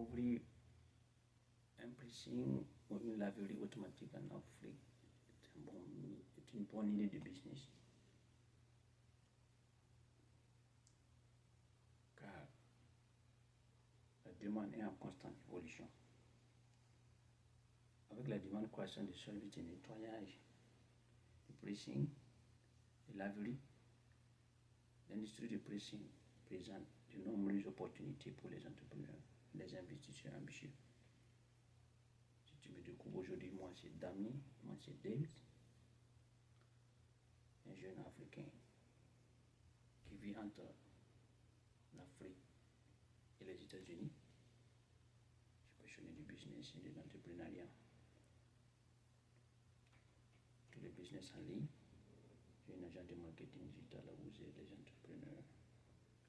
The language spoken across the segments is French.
ouvrir un pressing ou une laverie automatique en Afrique est une bonne idée de business. Car la demande est en constante évolution. Avec la demande croissante des services de nettoyage, de pressing, de laverie, l'industrie de pressing présente de nombreuses opportunités pour les entrepreneurs, les investisseurs ambitieux. Si tu me découvres aujourd'hui, moi c'est Dami, moi c'est David, un jeune Africain qui vit entre l'Afrique et les États-Unis. Je suis passionné du business et de l'entrepreneuriat. Tous les business en ligne. J'ai un agent de marketing digital à vous aider les entrepreneurs,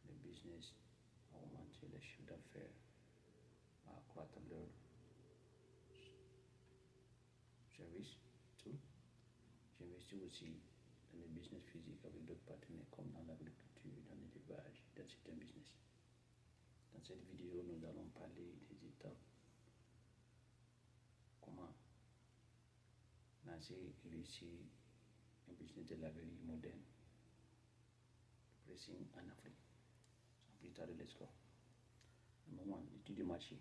les business à augmenter les chiffres d'affaires, à accroître leur service, tout. J'investis aussi dans les business physiques avec d'autres partenaires comme dans l'agriculture, dans l'élevage, dans certains business. Dans cette vidéo, nous allons parler des étapes, comment lancer et réussir un business de laverie moderne, de pressing en Afrique. Sans plus tarder, let's go. Numéro 1, l'étude du marché.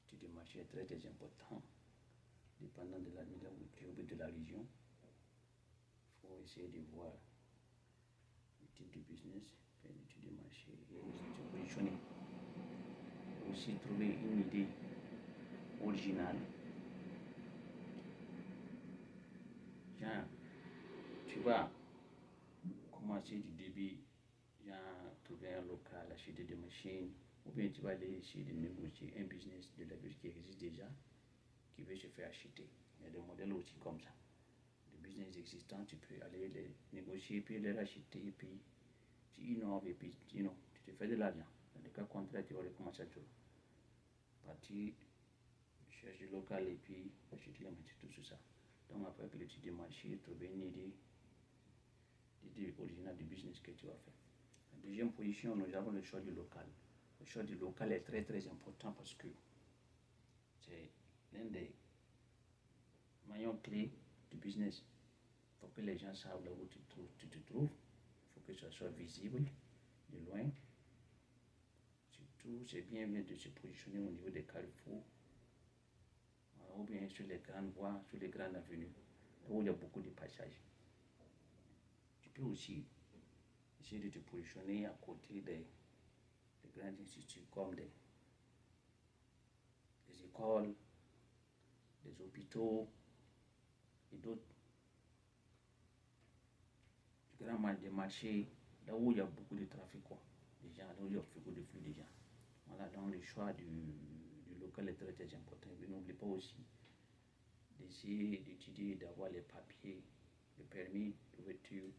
L'étude du marché est très très important, dépendant de la météo de la région. Il faut essayer de voir le type de business, faire l'étude du marché et se positionner. Aussi trouver une idée originale. Genre, tu vas commencer du début, genre trouver un local, acheter des machines, ou bien tu vas aller essayer de négocier un business de la ville qui existe déjà, qui veut se faire acheter. Il y a des modèles aussi comme ça. Des business existants, tu peux aller les négocier, puis les racheter, et puis tu innoves, et puis tu te fais de l'argent. Dans le cas contraire, tu vas recommencer à tout. Partir, chercher du local, et puis acheter les machines, tout ça. Donc après l'étude du marché, trouver une idée originale du business que tu vas faire. En deuxième position, nous avons le choix du local. Le choix du local est très très important parce que c'est l'un des maillons clés du business. Il faut que les gens savent là où tu te trouves. Il faut que ça soit visible de loin. Surtout, c'est bien de se positionner au niveau des carrefours, ou bien sur les grandes voies, sur les grandes avenues, là où il y a beaucoup de passages. Tu peux aussi essayer de te positionner à côté des grands instituts comme des écoles, des hôpitaux et d'autres des marchés, là où il y a beaucoup de trafic, des gens, là où il y a beaucoup de flux de gens. Voilà, donc le choix du local est très très important. Mais n'oublie pas aussi d'essayer d'étudier, d'avoir les papiers, le permis d'ouverture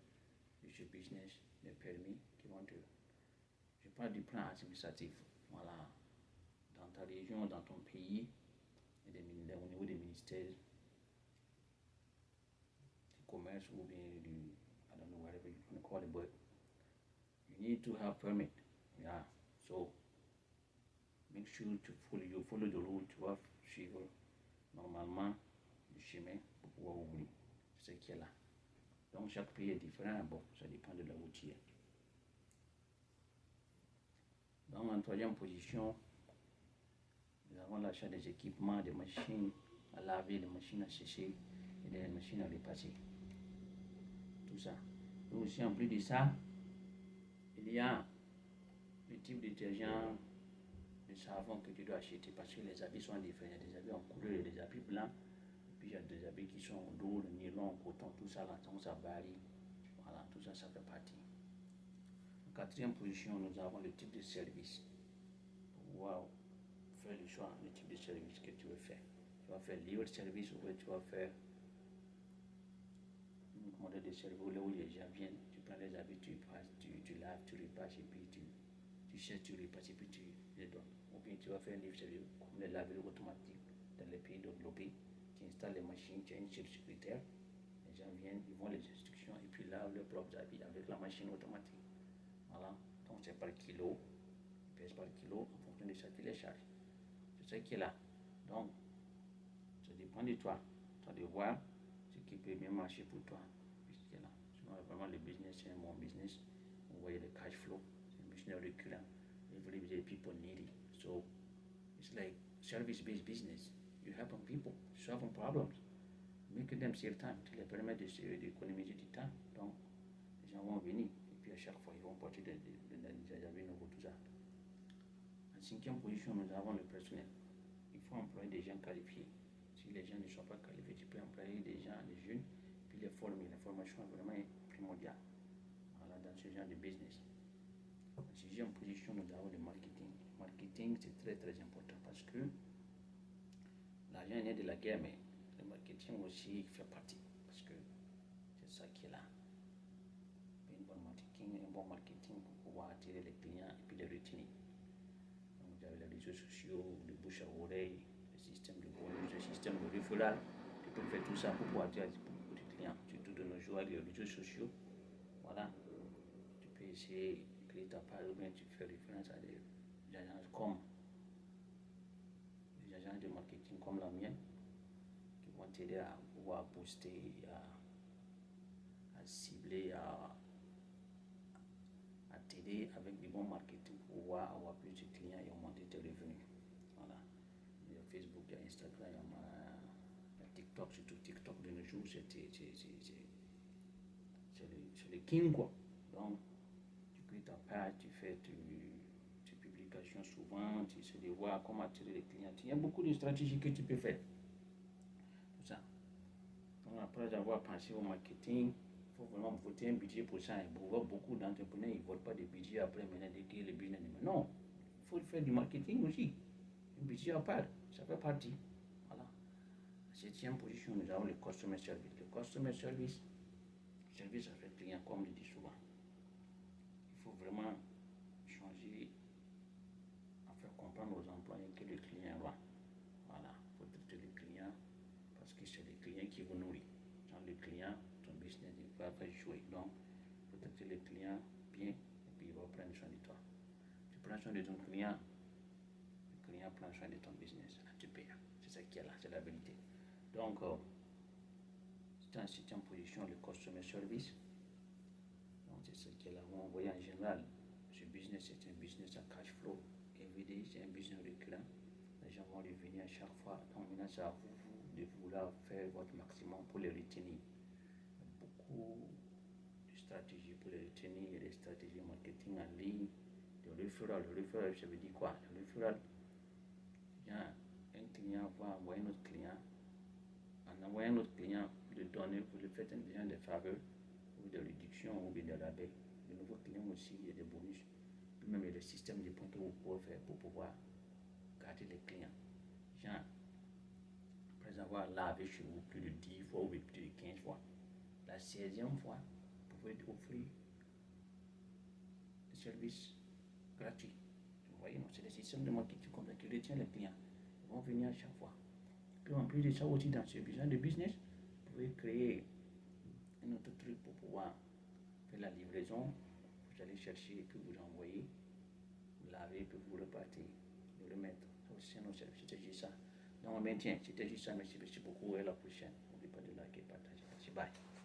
de ce business, les permis qui vont te... Je parle du plan administratif. Voilà, dans ta région, dans ton pays, et au niveau des ministères du commerce ou bien du, I don't know, whatever you want to call it, but you need to have permit. Yeah, so make sure you follow the route, tu vas suivre normalement le chemin pour pouvoir ouvrir ce qui est là. Donc chaque pays est différent, bon, ça dépend de la routière. Dans la troisième position, nous avons l'achat des équipements, des machines à laver, des machines à sécher et des machines à repasser. Tout ça. Et aussi en plus de ça, il y a le type de détergent, de savon que tu dois acheter parce que les habits sont différents. Il y a des habits en couleur et des habits blancs. Et puis il y a des habits qui sont lourds, nylon, coton, tout ça, là, donc ça varie. Voilà, tout ça, ça fait partie. En quatrième position, nous avons le type de service. Pour pouvoir faire le choix, le type de service que tu veux faire. Tu vas faire libre service ou tu vas faire un modèle de service là où les gens viennent, tu prends les habits, tu laves, tu repasses et puis tu cherches, tu repasses et puis tu les donnes. Ou bien tu vas faire un livre service comme les laveries automatiques dans les pays développés. Tu installes les machines, tu as une chef secrétaire, les gens viennent, ils vont les instructions et puis lavent leurs propres habits avec la machine automatique. Voilà, donc c'est par kilo, pièces par kilo en fonction de sa télécharge. C'est ça qui est là. Donc, ça dépend de toi. Tu as de voir ce qui peut bien marcher pour toi. Puisque là, sinon, vraiment, le business, c'est un bon business. Vous voyez le cash flow, c'est un business récurrent. Every day people need it. So, it's like service-based business. You help people, solving problems, making them save time. Tu les permets d'économiser du temps. Donc, les gens vont venir. Et puis, à chaque fois, ils vont porter des nouveaux, tout ça. En cinquième position, nous avons le personnel. Il faut employer des gens qualifiés. Si les gens ne sont pas qualifiés, tu peux employer des gens, des jeunes, puis les former. La formation est vraiment primordiale dans ce genre de business. En sixième position, nous avons le marketing. Le marketing, c'est très très important parce que l'argent est né de la guerre, mais le marketing aussi fait partie parce que c'est ça qui est là. Un bon marketing pour pouvoir attirer les clients et puis les retenir. Donc, vous avez les réseaux sociaux, le bouche à oreille, le système de bonus, le système de referral. Tu peux faire tout ça pour pouvoir attirer beaucoup de clients, surtout de nos jours avec les réseaux sociaux. Voilà. Tu peux essayer de créer ta page ou bien tu fais référence à des agences comme des agences de marketing comme la mienne qui vont t'aider à pouvoir booster, à cibler, à t'aider avec du bon marketing pour pouvoir avoir plus de clients et augmenter tes revenus. Voilà. Il y a Facebook, il y a Instagram, il y a TikTok, surtout TikTok de nos jours, c'est le king quoi. Donc, tu crées ta page, tu fais tes publications souvent, tu essaies de voir comment attirer les clients. Il y a beaucoup de stratégies que tu peux faire. Tout ça. Donc, après avoir pensé au marketing, il faut vraiment voter un budget pour ça. Beaucoup d'entrepreneurs ne votent pas de budget après maintenant de créer le business. Non, il faut faire du marketing aussi. Un budget à part, ça fait partie. Voilà. En septième position, nous avons le customer service. Le customer service, service avec le client, comme je dis souvent. Il faut vraiment changer, à faire comprendre aux employés que le client va. Voilà, il faut traiter le client parce que c'est le client qui vous nourrit. Sans le client, ton business ne va pas jouer. Donc, il faut traiter le client bien et puis il va prendre soin de toi. Tu prends soin de ton client, le client prend soin de ton business. Tu payes. C'est ça qui est là, c'est la vérité. Donc, c'est en septième position le customer service. Donc, c'est ce qui est là. On voit en général, ce business, c'est un business à cash flow. Everyday, c'est un business récurrent. Les gens vont revenir à chaque fois. Donc, maintenant, c'est à vous de vouloir faire votre maximum pour les retenir. Beaucoup de stratégies pour les retenir. Il y a des stratégies marketing en ligne. Le referral, ça veut dire quoi? Le referral, un client va envoyer notre client. En envoyant notre client, de donner, vous lui faites un des faveurs, ou des réductions, ou bien des rabais. Le nouveau client aussi, il y a des bonus. Même il y a des systèmes de points que vous pouvez faire pour pouvoir garder les clients. Genre, après avoir lavé chez vous plus de 10 fois ou plus de 15 fois, la 16e fois, vous pouvez offrir des services gratuits. Vous voyez, c'est des systèmes de marketing comme ça qui retiennent les clients. Ils vont venir à chaque fois. Puis en plus de ça aussi, dans ce genre de business, vous pouvez créer un autre truc pour pouvoir faire la livraison. Vous allez chercher et puis vous envoyez, vous lavez, puis vous repartez, vous remettre. Ça aussi, c'est un autre service. C'était juste ça. Donc, on maintient. C'était juste ça. Merci beaucoup et à la prochaine. N'oubliez pas de liker et partager. Merci. Bye.